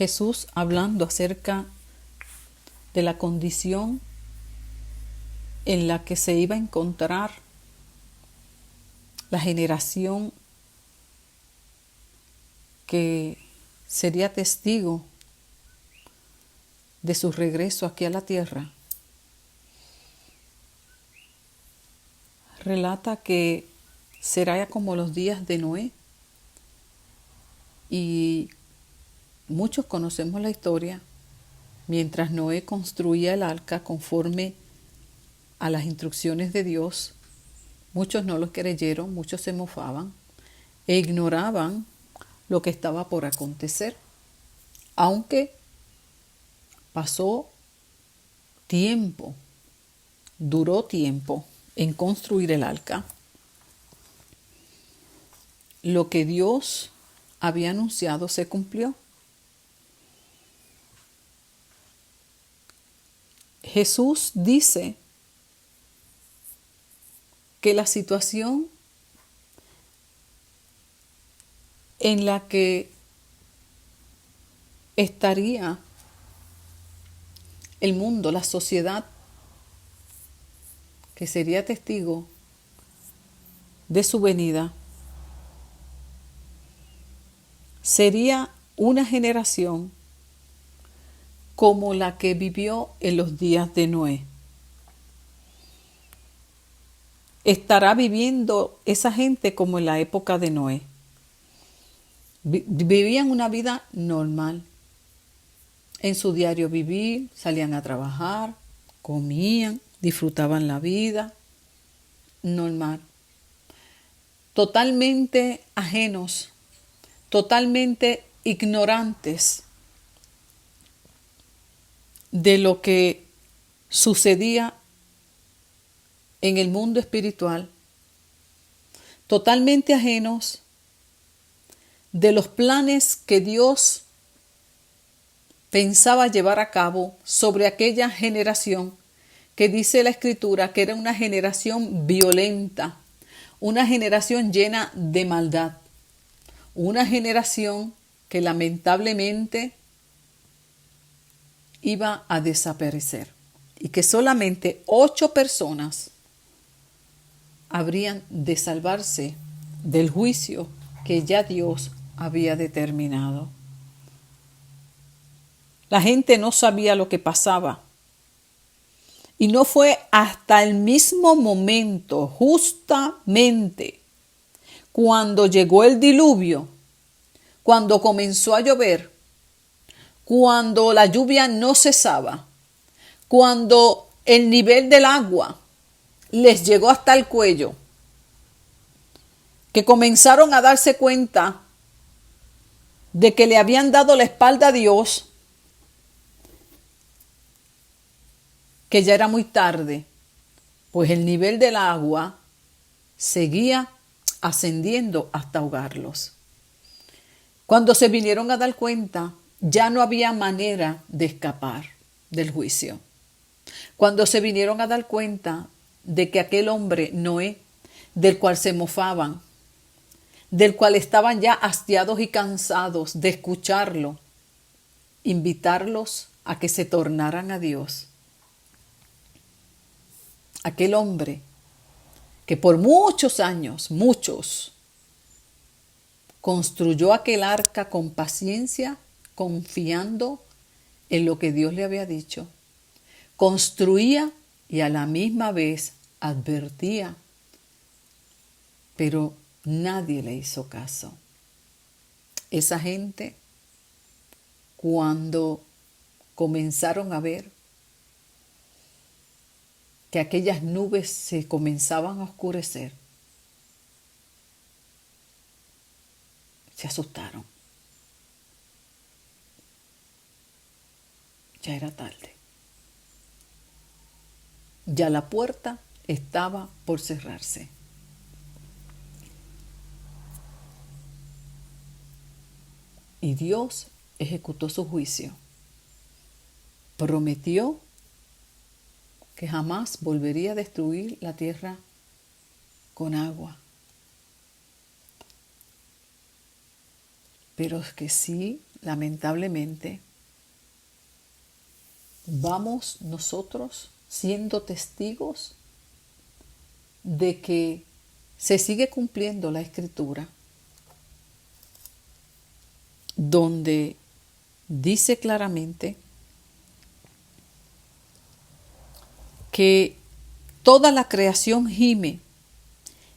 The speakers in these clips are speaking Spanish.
Jesús hablando acerca de la condición en la que se iba a encontrar la generación que sería testigo de su regreso aquí a la tierra. Relata que será ya como los días de Noé, y muchos conocemos la historia. Mientras Noé construía el arca conforme a las instrucciones de Dios, muchos no lo creyeron, muchos se mofaban e ignoraban lo que estaba por acontecer. Aunque pasó tiempo, duró tiempo en construir el arca, lo que Dios había anunciado se cumplió. Jesús dice que la situación en la que estaría el mundo, la sociedad, que sería testigo de su venida, sería una generación como la que vivió en los días de Noé. Estará viviendo esa gente como en la época de Noé. Vivían una vida normal. En su diario vivir, salían a trabajar, comían, disfrutaban la vida, normal. Totalmente ajenos, totalmente ignorantes de lo que sucedía en el mundo espiritual, totalmente ajenos de los planes que Dios pensaba llevar a cabo sobre aquella generación que dice la Escritura que era una generación violenta, una generación llena de maldad, una generación que lamentablemente iba a desaparecer y que solamente 8 personas habrían de salvarse del juicio que ya Dios había determinado. La gente no sabía lo que pasaba. Y no fue hasta el mismo momento, justamente cuando llegó el diluvio, cuando comenzó a llover, cuando la lluvia no cesaba, cuando el nivel del agua les llegó hasta el cuello, que comenzaron a darse cuenta de que le habían dado la espalda a Dios, que ya era muy tarde, pues el nivel del agua seguía ascendiendo hasta ahogarlos. Cuando se vinieron a dar cuenta, ya no había manera de escapar del juicio. Cuando se vinieron a dar cuenta de que aquel hombre, Noé, del cual se mofaban, del cual estaban ya hastiados y cansados de escucharlo, invitarlos a que se tornaran a Dios. Aquel hombre que por muchos años, construyó aquel arca con paciencia, confiando en lo que Dios le había dicho. Construía y a la misma vez advertía, pero nadie le hizo caso. Esa gente, cuando comenzaron a ver que aquellas nubes se comenzaban a oscurecer, se asustaron. Ya era tarde. Ya la puerta estaba por cerrarse. Y Dios ejecutó su juicio. Prometió que jamás volvería a destruir la tierra con agua. Pero es que sí lamentablemente, vamos nosotros siendo testigos de que se sigue cumpliendo la Escritura, donde dice claramente que toda la creación gime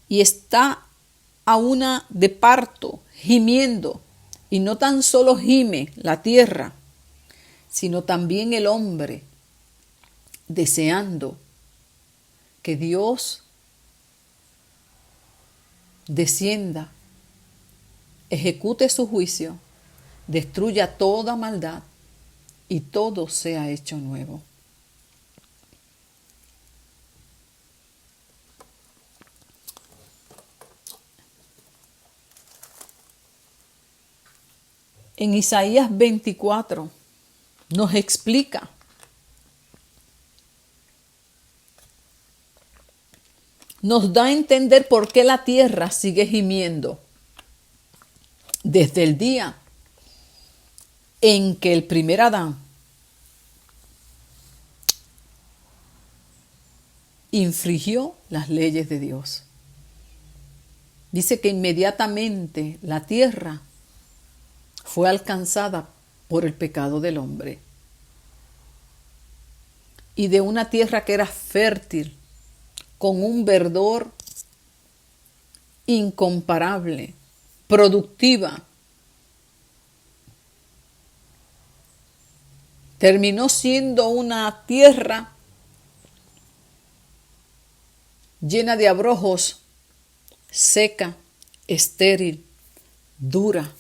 y está a una de parto, gimiendo, y no tan solo gime la tierra, sino también el hombre, deseando que Dios descienda, ejecute su juicio, destruya toda maldad y todo sea hecho nuevo. En Isaías 24 nos explica nos da a entender por qué la tierra sigue gimiendo desde el día en que el primer Adán infringió las leyes de Dios. Dice que inmediatamente la tierra fue alcanzada por el pecado del hombre. Y de una tierra que era fértil, con un verdor incomparable, productiva, terminó siendo una tierra llena de abrojos, seca, estéril, dura,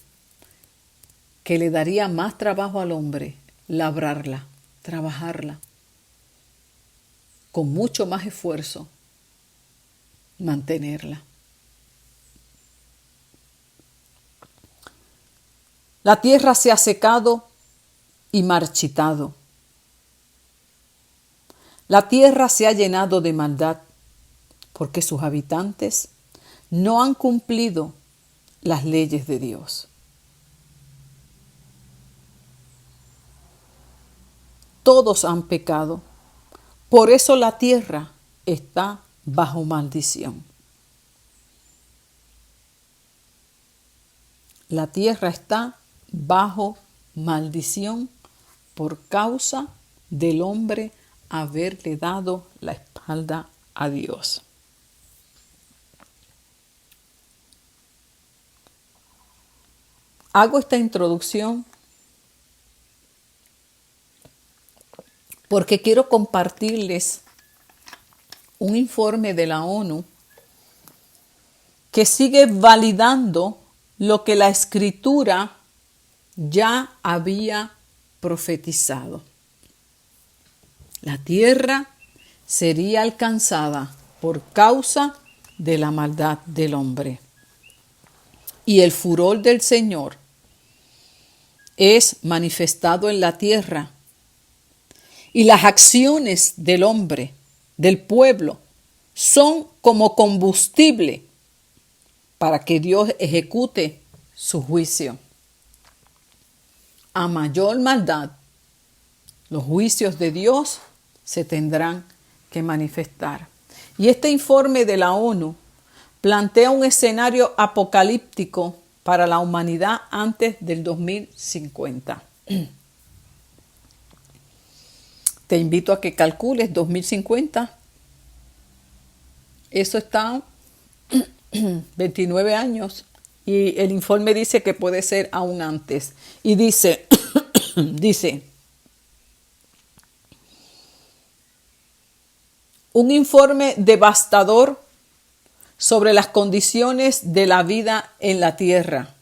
que le daría más trabajo al hombre labrarla, trabajarla, con mucho más esfuerzo, mantenerla. La tierra se ha secado y marchitado. La tierra se ha llenado de maldad porque sus habitantes no han cumplido las leyes de Dios. Todos han pecado, por eso la tierra está bajo maldición. La tierra está bajo maldición por causa del hombre haberle dado la espalda a Dios. Hago esta introducción porque quiero compartirles un informe de la ONU que sigue validando lo que la Escritura ya había profetizado. La tierra sería alcanzada por causa de la maldad del hombre. Y el furor del Señor es manifestado en la tierra. Y las acciones del hombre, del pueblo, son como combustible para que Dios ejecute su juicio. A mayor maldad, los juicios de Dios se tendrán que manifestar. Y este informe de la ONU plantea un escenario apocalíptico para la humanidad antes del 2050. Te invito a que calcules 2050. Eso está 29 años. Y el informe dice que puede ser aún antes. Y dice, un informe devastador sobre las condiciones de la vida en la tierra.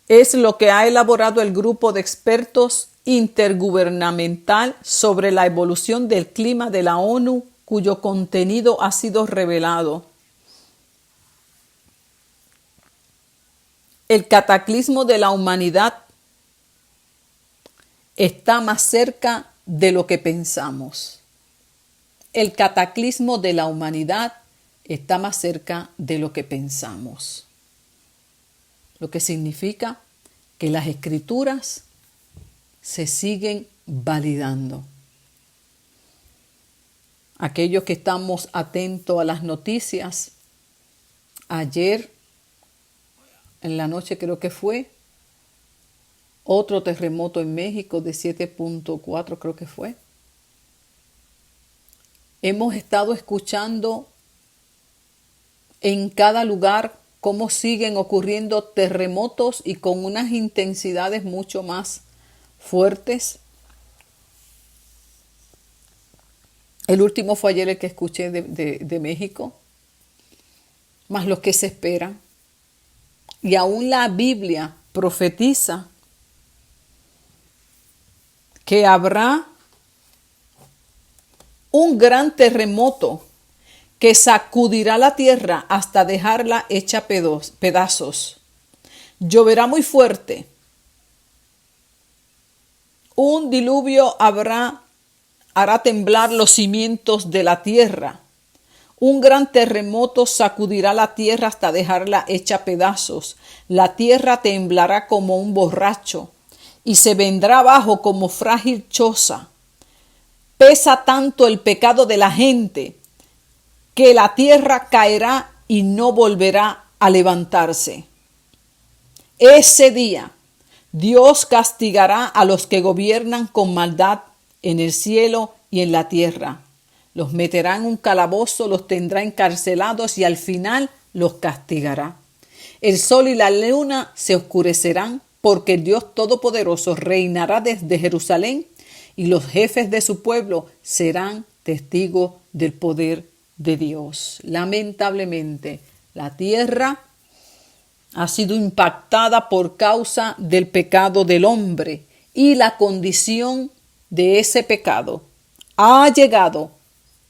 Es lo que ha elaborado el grupo de expertos intergubernamental sobre la evolución del clima de la ONU, cuyo contenido ha sido revelado. El cataclismo de la humanidad está más cerca de lo que pensamos. El cataclismo de la humanidad está más cerca de lo que pensamos. lo que significa que las escrituras se siguen validando. Aquellos que estamos atentos a las noticias, ayer en la noche creo que fue, otro terremoto en México de 7.4 creo que fue. Hemos estado escuchando en cada lugar cómo siguen ocurriendo terremotos y con unas intensidades mucho más fuertes. El último fue ayer el que escuché de México, más los que se esperan. Y aún la Biblia profetiza que habrá un gran terremoto que sacudirá la tierra hasta dejarla hecha pedazos. Lloverá muy fuerte. Un diluvio hará temblar los cimientos de la tierra. Un gran terremoto sacudirá la tierra hasta dejarla hecha pedazos. La tierra temblará como un borracho y se vendrá abajo como frágil choza. Pesa tanto el pecado de la gente que la tierra caerá y no volverá a levantarse. Ese día Dios castigará a los que gobiernan con maldad en el cielo y en la tierra. Los meterá en un calabozo, los tendrá encarcelados y al final los castigará. El sol y la luna se oscurecerán porque el Dios Todopoderoso reinará desde Jerusalén y los jefes de su pueblo serán testigos del poder de Dios. Lamentablemente, la tierra ha sido impactada por causa del pecado del hombre y la condición de ese pecado ha llegado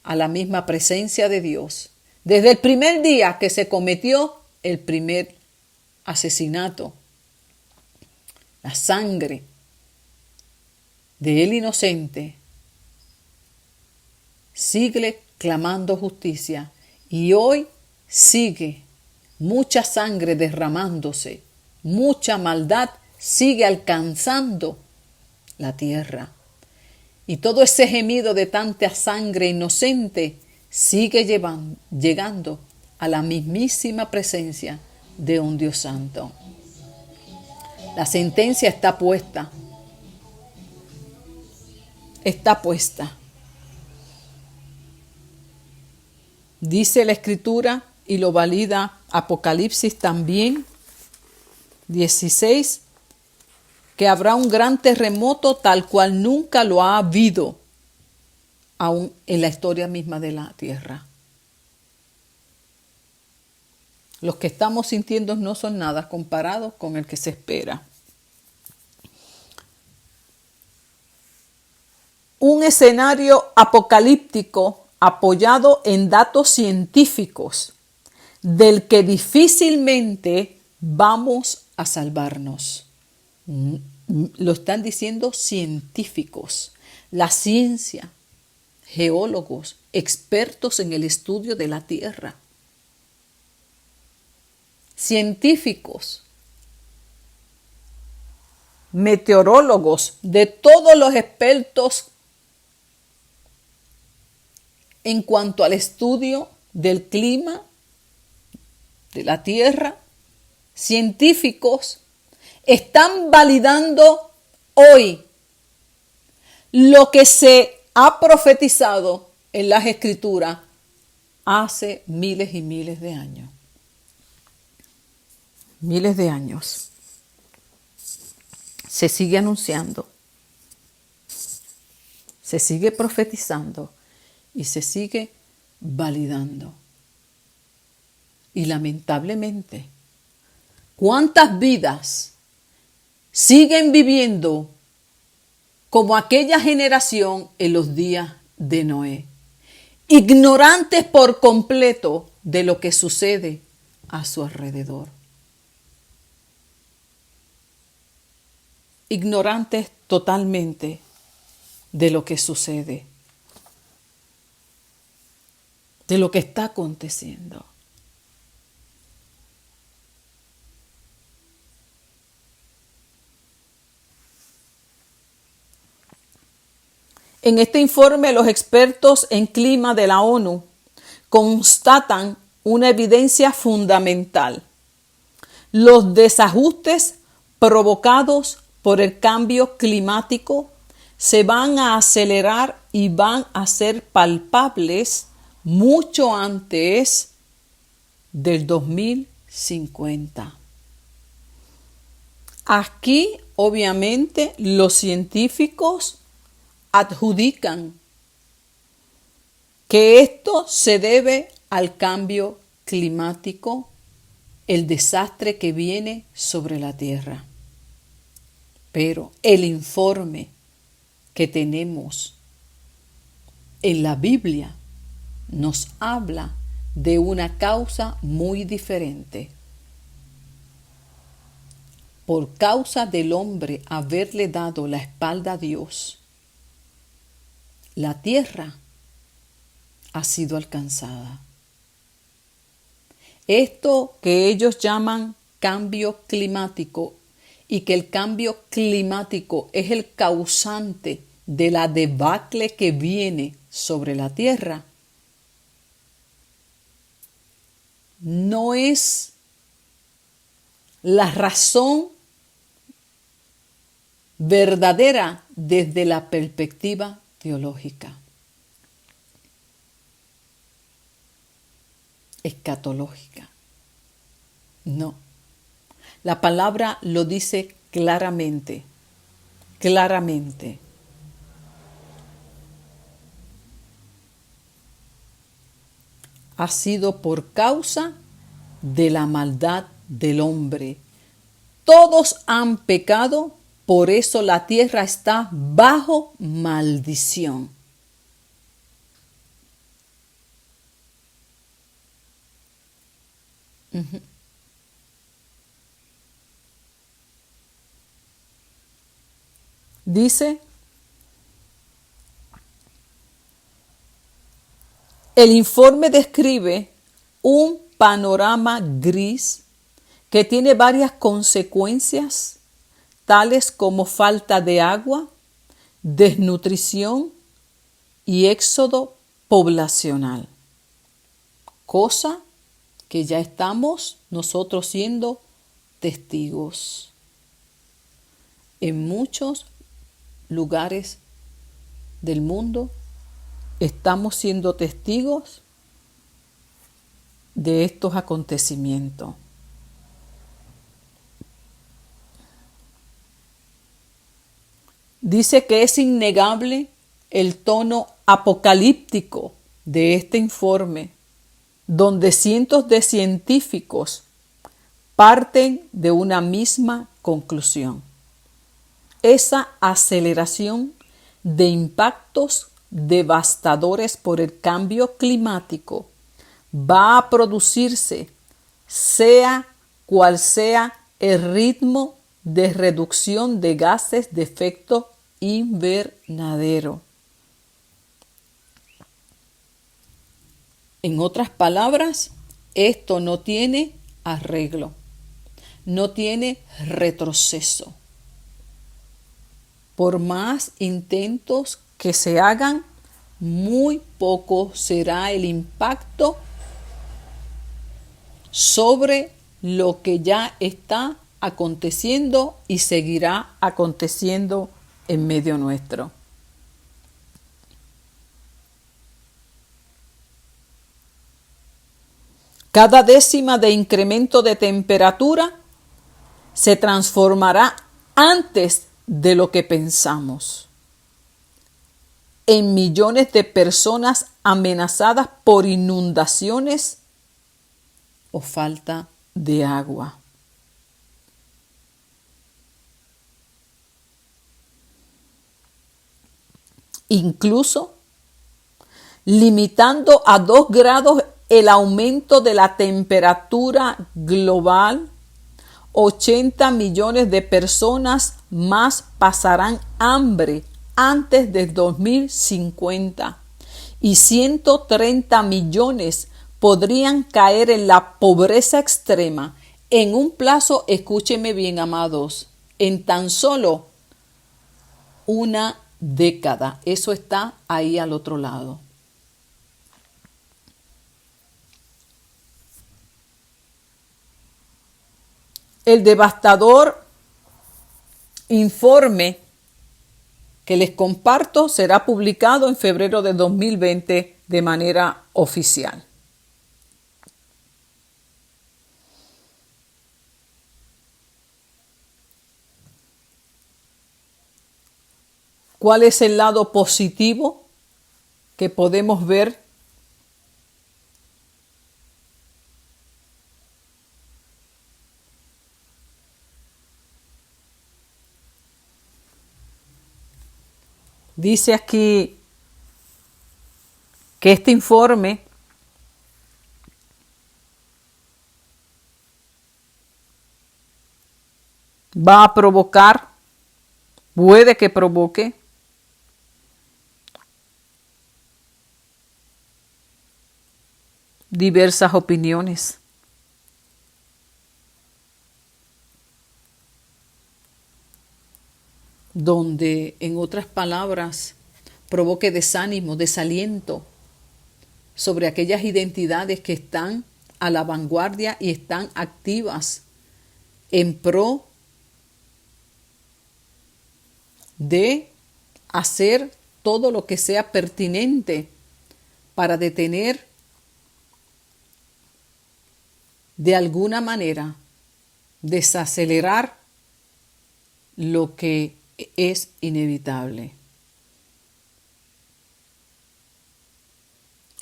a la misma presencia de Dios. Desde el primer día que se cometió el primer asesinato, la sangre del inocente sigue clamando justicia y hoy sigue mucha sangre derramándose, mucha maldad sigue alcanzando la tierra. Y todo ese gemido de tanta sangre inocente sigue llegando a la mismísima presencia de un Dios santo. La sentencia está puesta. Está puesta. Dice la Escritura y lo valida Apocalipsis también, 16, que habrá un gran terremoto tal cual nunca lo ha habido aún en la historia misma de la tierra. Los que estamos sintiendo no son nada comparados con el que se espera. Un escenario apocalíptico apoyado en datos científicos del que difícilmente vamos a salvarnos. Lo están diciendo científicos, la ciencia, geólogos, expertos en el estudio de la tierra, científicos, meteorólogos, de todos los expertos en cuanto al estudio del clima, de la tierra, científicos, están validando hoy lo que se ha profetizado en las Escrituras hace miles y miles de años. Miles de años. Se sigue anunciando, se sigue profetizando y se sigue validando. Y lamentablemente, ¿cuántas vidas siguen viviendo como aquella generación en los días de Noé? Ignorantes por completo de lo que sucede a su alrededor. Ignorantes totalmente de lo que sucede, de lo que está aconteciendo. En este informe, los expertos en clima de la ONU constatan una evidencia fundamental. Los desajustes provocados por el cambio climático se van a acelerar y van a ser palpables mucho antes del 2050. Aquí, obviamente, los científicos adjudican que esto se debe al cambio climático, el desastre que viene sobre la Tierra. Pero el informe que tenemos en la Biblia nos habla de una causa muy diferente. Por causa del hombre haberle dado la espalda a Dios, la tierra ha sido alcanzada. Esto que ellos llaman cambio climático y que el cambio climático es el causante de la debacle que viene sobre la tierra, no es la razón verdadera desde la perspectiva teológica, escatológica. No. La palabra lo dice claramente, claramente. Ha sido por causa de la maldad del hombre. Todos han pecado, por eso la tierra está bajo maldición. Dice, el informe describe un panorama gris que tiene varias consecuencias, tales como falta de agua, desnutrición y éxodo poblacional, cosa que ya estamos nosotros siendo testigos en muchos lugares del mundo. Estamos siendo testigos de estos acontecimientos. Dice que es innegable el tono apocalíptico de este informe, donde cientos de científicos parten de una misma conclusión. Esa aceleración de impactos devastadores por el cambio climático va a producirse, sea cual sea el ritmo de reducción de gases de efecto invernadero. En otras palabras, esto no tiene arreglo, no tiene retroceso. Por más intentos que se hagan, muy poco será el impacto sobre lo que ya está aconteciendo y seguirá aconteciendo en medio nuestro. Cada décima de incremento de temperatura se transformará antes de lo que pensamos en millones de personas amenazadas por inundaciones o falta de agua. Incluso limitando a 2 grados el aumento de la temperatura global, 80 millones de personas más pasarán hambre antes del 2050 y 130 millones podrían caer en la pobreza extrema en un plazo, escúcheme bien, amados, en tan solo una década. Eso está ahí al otro lado. El devastador informe que les comparto será publicado en febrero de 2020 de manera oficial. ¿Cuál es el lado positivo que podemos ver? Dice aquí que este informe va a provocar, puede que provoque, diversas opiniones. Donde, en otras palabras, provoque desánimo, desaliento sobre aquellas identidades que están a la vanguardia y están activas en pro de hacer todo lo que sea pertinente para detener de alguna manera, desacelerar lo que es inevitable.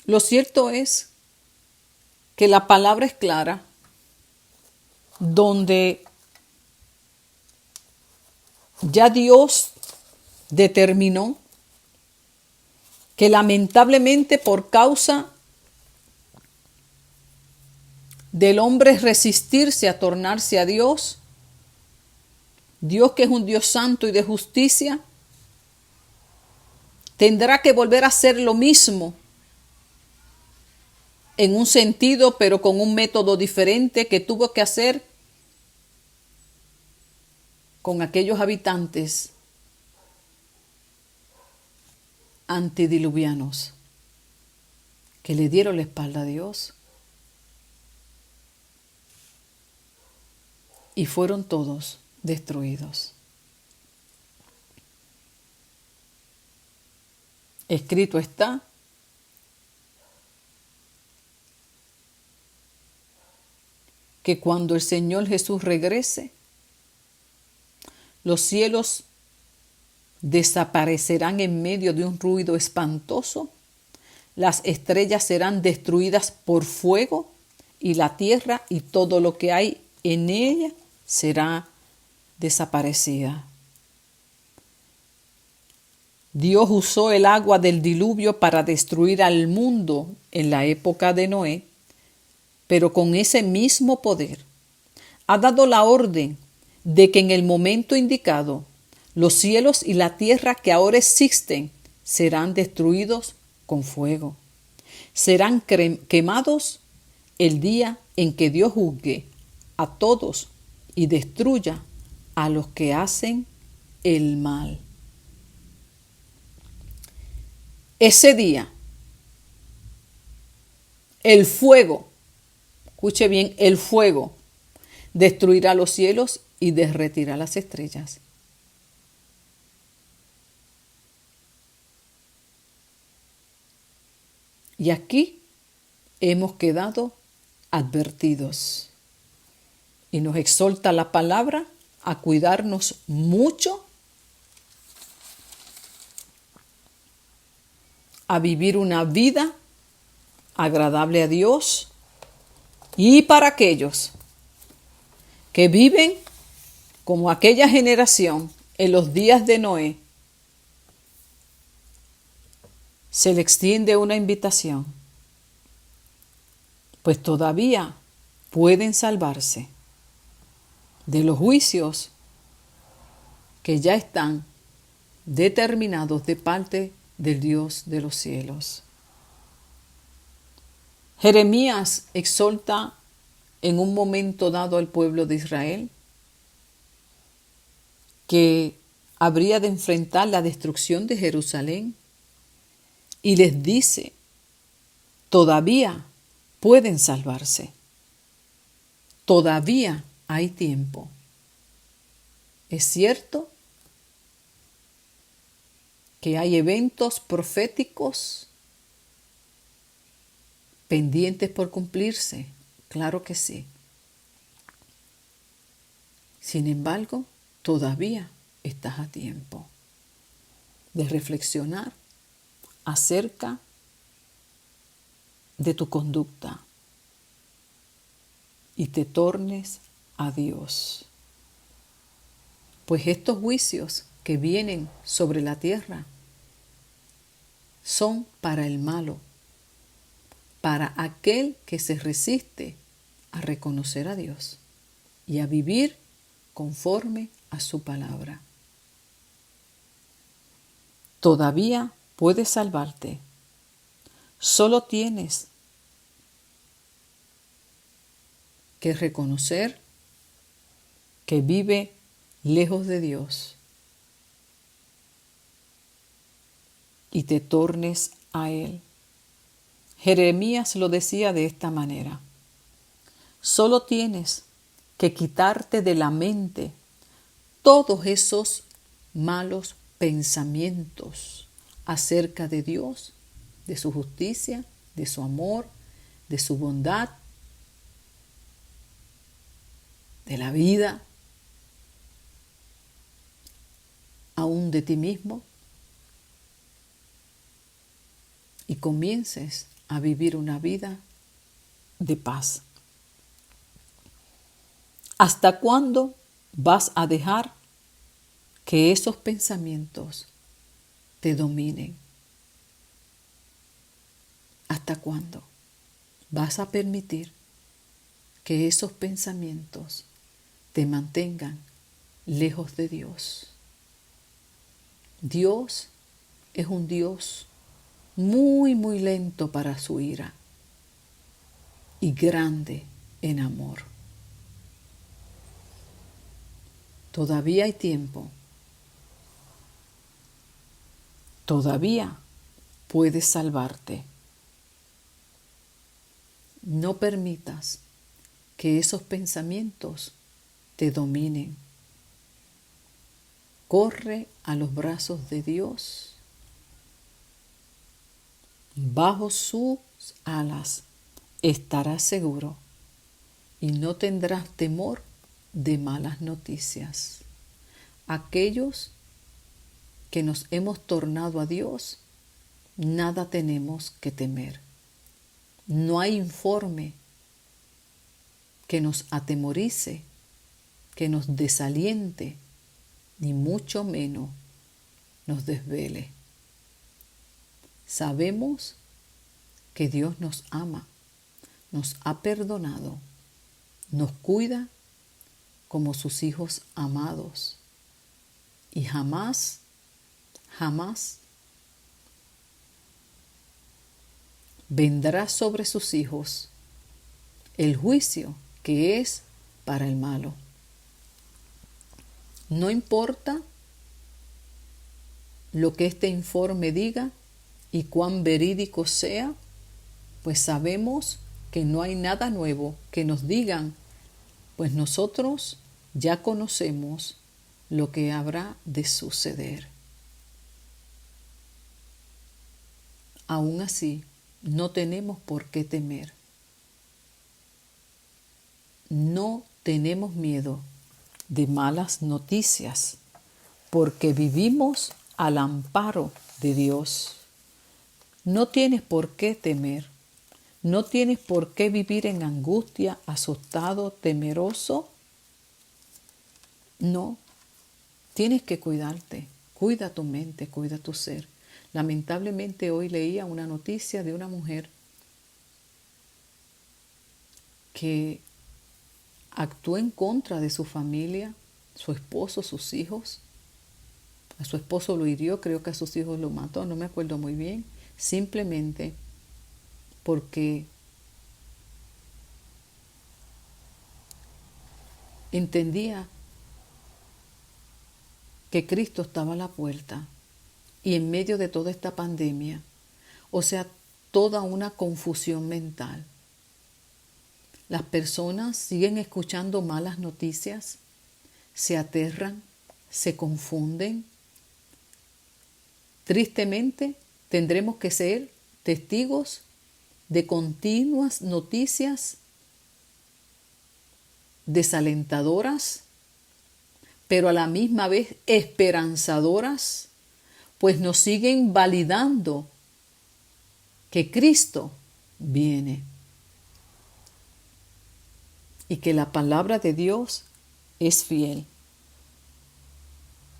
Lo cierto es que la palabra es clara, donde ya Dios determinó que lamentablemente por causa del hombre resistirse a tornarse a Dios, Dios, que es un Dios santo y de justicia, tendrá que volver a hacer lo mismo en un sentido, pero con un método diferente que tuvo que hacer con aquellos habitantes antediluvianos que le dieron la espalda a Dios y fueron todos destruidos. Escrito está que cuando el Señor Jesús regrese, los cielos desaparecerán en medio de un ruido espantoso, las estrellas serán destruidas por fuego y la tierra y todo lo que hay en ella será desaparecida. Dios usó el agua del diluvio para destruir al mundo en la época de Noé, pero con ese mismo poder ha dado la orden de que en el momento indicado los cielos y la tierra que ahora existen serán destruidos con fuego. Serán quemados el día en que Dios juzgue a todos y destruya a los que hacen el mal. Ese día, el fuego, escuche bien, el fuego destruirá los cielos y derretirá las estrellas. Y aquí hemos quedado advertidos. Y nos exhorta la palabra a cuidarnos mucho, a vivir una vida agradable a Dios, y para aquellos que viven como aquella generación en los días de Noé, se le extiende una invitación, pues todavía pueden salvarse de los juicios que ya están determinados de parte del Dios de los cielos. Jeremías exhorta en un momento dado al pueblo de Israel que habría de enfrentar la destrucción de Jerusalén y les dice, todavía pueden salvarse, todavía hay tiempo. Es cierto que hay eventos proféticos pendientes por cumplirse, claro que sí. Sin embargo, todavía estás a tiempo de reflexionar acerca de tu conducta y te tornes a Dios. Pues estos juicios que vienen sobre la tierra son para el malo, para aquel que se resiste a reconocer a Dios y a vivir conforme a su palabra. Todavía puedes salvarte. Solo tienes que reconocer que vive lejos de Dios y te tornes a Él. Jeremías lo decía de esta manera: solo tienes que quitarte de la mente todos esos malos pensamientos acerca de Dios, de su justicia, de su amor, de su bondad, de la vida, aún de ti mismo, y comiences a vivir una vida de paz. ¿Hasta cuándo vas a dejar que esos pensamientos te dominen? ¿Hasta cuándo vas a permitir que esos pensamientos te mantengan lejos de Dios? Dios es un Dios muy, muy lento para su ira y grande en amor. Todavía hay tiempo. Todavía puedes salvarte. No permitas que esos pensamientos te dominen. Corre a los brazos de Dios. Bajo sus alas estarás seguro y no tendrás temor de malas noticias. Aquellos que nos hemos tornado a Dios, nada tenemos que temer. No hay informe que nos atemorice, que nos desaliente, ni mucho menos nos desvele. Sabemos que Dios nos ama, nos ha perdonado, nos cuida como sus hijos amados y jamás, jamás vendrá sobre sus hijos el juicio que es para el malo. No importa lo que este informe diga y cuán verídico sea, pues sabemos que no hay nada nuevo que nos digan, pues nosotros ya conocemos lo que habrá de suceder. Aún así, no tenemos por qué temer. No tenemos miedo de malas noticias, porque vivimos al amparo de Dios. No tienes por qué temer. No tienes por qué vivir en angustia, asustado, temeroso. No, tienes que cuidarte. Cuida tu mente, cuida tu ser. Lamentablemente hoy leía una noticia de una mujer que actuó en contra de su familia, su esposo, sus hijos. A su esposo lo hirió, creo que a sus hijos lo mató, no me acuerdo muy bien, simplemente porque entendía que Cristo estaba a la puerta y en medio de toda esta pandemia, o sea, toda una confusión mental. Las personas siguen escuchando malas noticias, se aterran, se confunden. Tristemente, tendremos que ser testigos de continuas noticias desalentadoras, pero a la misma vez esperanzadoras, pues nos siguen validando que Cristo viene y que la palabra de Dios es fiel,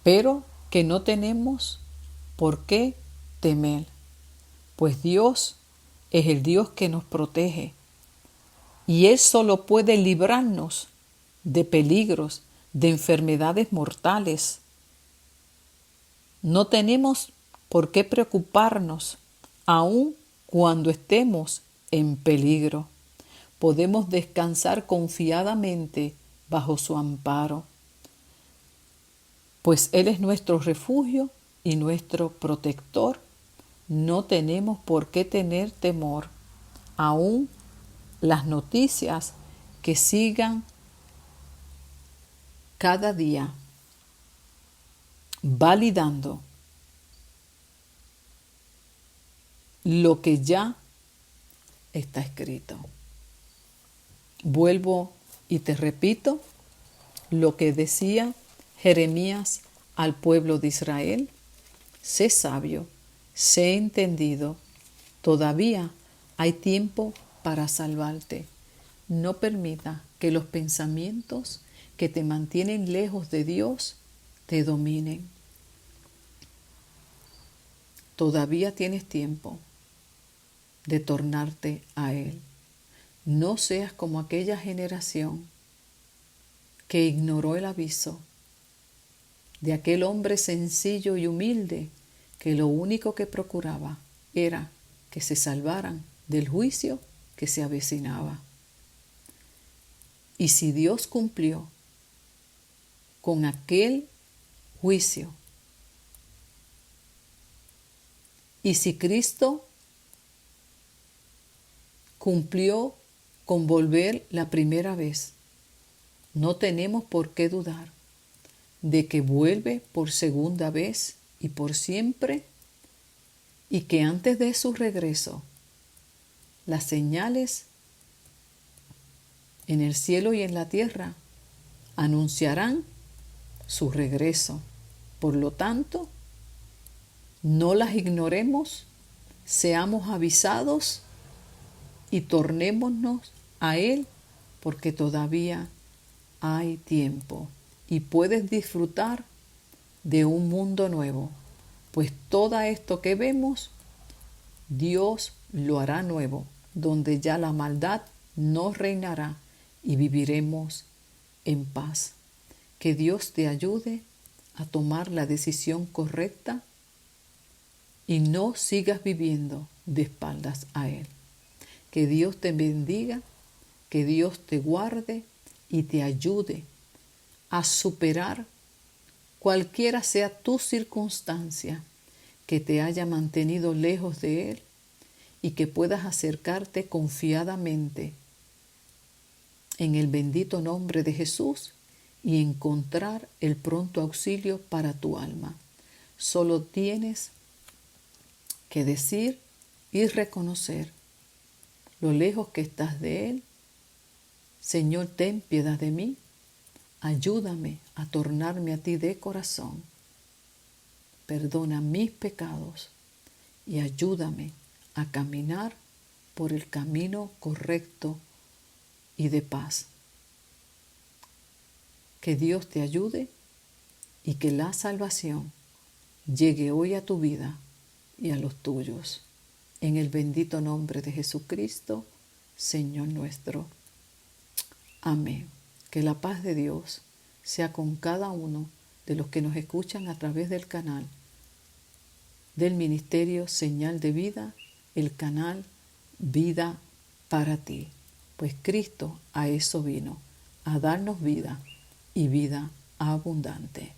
pero que no tenemos por qué temer, pues Dios es el Dios que nos protege y Él solo puede librarnos de peligros, de enfermedades mortales. No tenemos por qué preocuparnos, aun cuando estemos en peligro. Podemos descansar confiadamente bajo su amparo, pues Él es nuestro refugio y nuestro protector. No tenemos por qué tener temor, aun las noticias que sigan cada día validando lo que ya está escrito. Vuelvo y te repito lo que decía Jeremías al pueblo de Israel: sé sabio, sé entendido, todavía hay tiempo para salvarte. No permita que los pensamientos que te mantienen lejos de Dios te dominen. Todavía tienes tiempo de tornarte a Él. No seas como aquella generación que ignoró el aviso de aquel hombre sencillo y humilde que lo único que procuraba era que se salvaran del juicio que se avecinaba. Y si Dios cumplió con aquel juicio, y si Cristo cumplió con volver la primera vez, no tenemos por qué dudar de que vuelve por segunda vez y por siempre, y que antes de su regreso, las señales en el cielo y en la tierra anunciarán su regreso. Por lo tanto, no las ignoremos, seamos avisados y tornémonos a Él, porque todavía hay tiempo y puedes disfrutar de un mundo nuevo, pues todo esto que vemos, Dios lo hará nuevo, donde ya la maldad no reinará y viviremos en paz. Que Dios te ayude a tomar la decisión correcta y no sigas viviendo de espaldas a Él. Que Dios te bendiga, que Dios te guarde y te ayude a superar cualquiera sea tu circunstancia que te haya mantenido lejos de Él, y que puedas acercarte confiadamente en el bendito nombre de Jesús y encontrar el pronto auxilio para tu alma. Solo tienes que decir y reconocer lo lejos que estás de Él. Señor, ten piedad de mí. Ayúdame a tornarme a ti de corazón. Perdona mis pecados y ayúdame a caminar por el camino correcto y de paz. Que Dios te ayude y que la salvación llegue hoy a tu vida y a los tuyos. En el bendito nombre de Jesucristo, Señor nuestro. Amén. Que la paz de Dios sea con cada uno de los que nos escuchan a través del canal del Ministerio Señal de Vida, el canal Vida para ti. Pues Cristo a eso vino, a darnos vida y vida abundante.